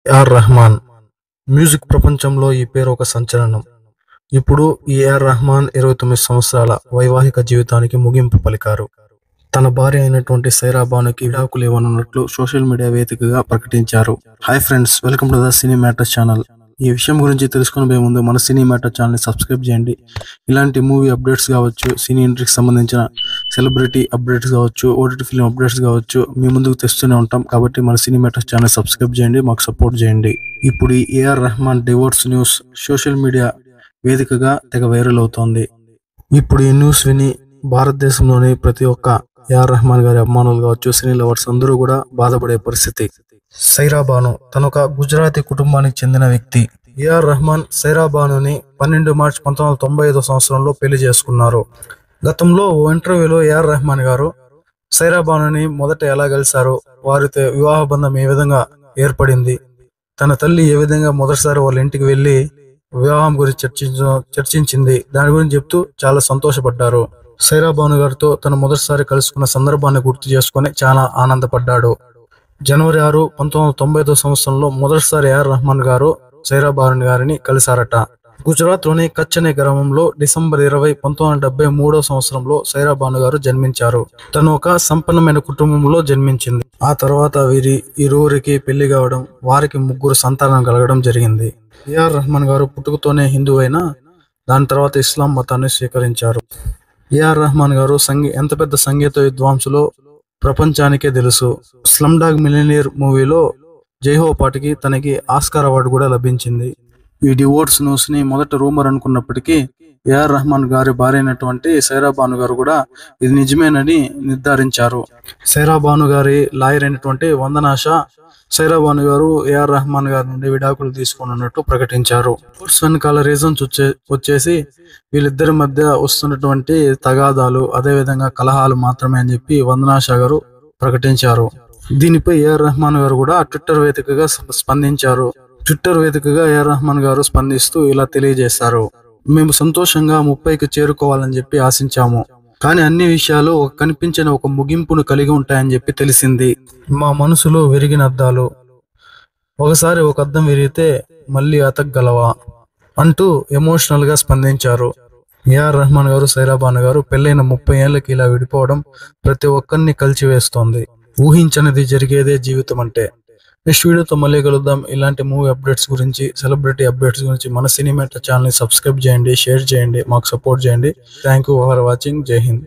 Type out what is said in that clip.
AR Rahman music ప్రపంచంలో ఈ పేరు ఒక సంచలనం. ఇప్పుడు ఈ ఏఆర్ రెహమాన్ 29 సంవత్సరాల వైవాహిక జీవితానికి ముగింపు పలికారు. తన భార్య అయినటువంటి సైరా బానుకి విడాకులు ఇవ్వనున్నట్లు సోషల్ మీడియా వేదికగా ప్రకటించారు. Hi friends, welcome to the cine matters channel. ఈ విషయం గురించి తెలుసుకునే ముందు మన సినీ మ్యాటర్ ఛానల్ ని సబ్స్క్రైబ్ చేయండి. ఇలాంటి మూవీ అప్డేట్స్ కావచ్చు, సినీ ఇండస్ట్రీకి సంబంధించిన సెలబ్రిటీ అప్డేట్స్ కావచ్చు, ఓటీటీ ఫిల్మ్ అప్డేట్స్ కావచ్చు, మీ ముందుకు తెస్తూనే ఉంటాం. కాబట్టి మన సినీ మ్యాటర్స్ ఛానల్ సబ్స్క్రైబ్ చేయండి, మాకు సపోర్ట్ చేయండి. ఇప్పుడు ఈ A R Rahman divorce news social media వేదికగా తెగ వైరల్ అవుతోంది. ఇప్పుడు ఈ న్యూస్ విని భారతదేశంలోని ప్రతి ఒక్క ఏఆర్ రెహమాన్ గారి అభిమానులు కావచ్చు, సినీ లవర్స్ అందరూ కూడా బాధపడే పరిస్థితి. సైరా బాను తనొక గుజరాతీ కుటుంబానికి చెందిన వ్యక్తి. ఏఆర్ రెహమాన్ సైరా బానుని 12 మార్చి 1995 సంవత్సరంలో పెళ్లి చేసుకున్నారు. గతంలో ఓ ఇంటర్వ్యూలో ఏఆర్ రెహమాన్ గారు సైరా బానుని మొదట ఎలా కలిశారో, వారితో వివాహ బంధం ఏ విధంగా ఏర్పడింది, తన తల్లి ఏ విధంగా మొదటిసారి వాళ్ళ ఇంటికి వెళ్లి వివాహం గురించి చర్చించింది, దాని గురించి చెప్తూ చాలా సంతోషపడ్డారు. సైరా బాను గారితో తను మొదటిసారి కలుసుకున్న సందర్భాన్ని గుర్తు చేసుకుని చాలా ఆనందపడ్డాడు. జనవరి 6, 1995 సంవత్సరంలో మొదటిసారి ఏఆర్ రెహమాన్ గారు సైరా బాను గారిని కలిశారట. గుజరాత్ లోని కచ్ అనే గ్రామంలో డిసెంబర్ 20, 1973 సంవత్సరంలో సైరా బాను గారు జన్మించారు. తను ఒక సంపన్నమైన కుటుంబంలో జన్మించింది. ఆ తర్వాత ఇరువురికి పెళ్లి కావడం, వారికి 3 సంతానం కలగడం జరిగింది. ఏఆర్ రెహమాన్ గారు పుట్టుకతోనే హిందువైనా దాని తర్వాత ఇస్లాం మతాన్ని స్వీకరించారు. ఏఆర్ రెహమాన్ గారు ఎంత పెద్ద సంగీత విద్వాంసులో ప్రపంచానికే తెలుసు. స్లమ్ డాగ్ మిలియనీర్ మూవీలో జైహో పాటకి తనకి ఆస్కార్ అవార్డు కూడా లభించింది. ఈ డివోర్స్ న్యూస్ ని మొదట రూమర్ అనుకున్నప్పటికీ ఏఆర్ రెహమాన్ గారి భార్య అయినటువంటి సైరా బాను గారు కూడా ఇది నిజమేనని నిర్ధారించారు. సైరా బాను గారి లాయర్ అయినటువంటి వందనా షా సైరా బాను గారు ఏఆర్ రెహమాన్ గారి నుండి విడాకులు తీసుకున్నట్టు ప్రకటించారు. డివోర్స్ వెనకాల రీజన్స్ వచ్చేసి వీళ్ళిద్దరి మధ్య వస్తున్నటువంటి తగాదాలు, అదేవిధంగా కలహాలు మాత్రమే అని చెప్పి వందనా షా గారు ప్రకటించారు. దీనిపై ఏఆర్ రెహమాన్ గారు కూడా ట్విట్టర్ వేదికగా స్పందించారు. ట్విట్టర్ వేదికగా ఏఆర్ రెహమాన్ గారు స్పందిస్తూ ఇలా తెలియజేశారు: మేము సంతోషంగా 30కి చేరుకోవాలని చెప్పి ఆశించాము, కానీ అన్ని విషయాలు కనిపించని ఒక ముగింపును కలిగి ఉంటాయని చెప్పి తెలిసింది. మా మనసులో విరిగిన అద్దాలు, ఒకసారి ఒక అద్దం విరిగితే మళ్ళీ అతకగలవా అంటూ ఎమోషనల్ గా స్పందించారు. ఏఆర్ రెహమాన్ గారు సైరా బాను గారు పెళ్ళైన 30 ఏళ్లకి ఇలా విడిపోవడం ప్రతి ఒక్కరిని కలిచివేస్తోంది. ఊహించనిది జరిగేదే జీవితం అంటే. నెక్స్ట్ వీడియోతో మళ్ళీ కలుద్దాం. ఇలాంటి మూవీ అప్డేట్స్ గురించి, సెలబ్రిటీ అప్డేట్స్ గురించి మన సినీ మ్యాటర్ ఛానల్ ని సబ్స్క్రైబ్ చేయండి, షేర్ చేయండి, మాకు సపోర్ట్ చేయండి. Thank you for watching. జై హింద్.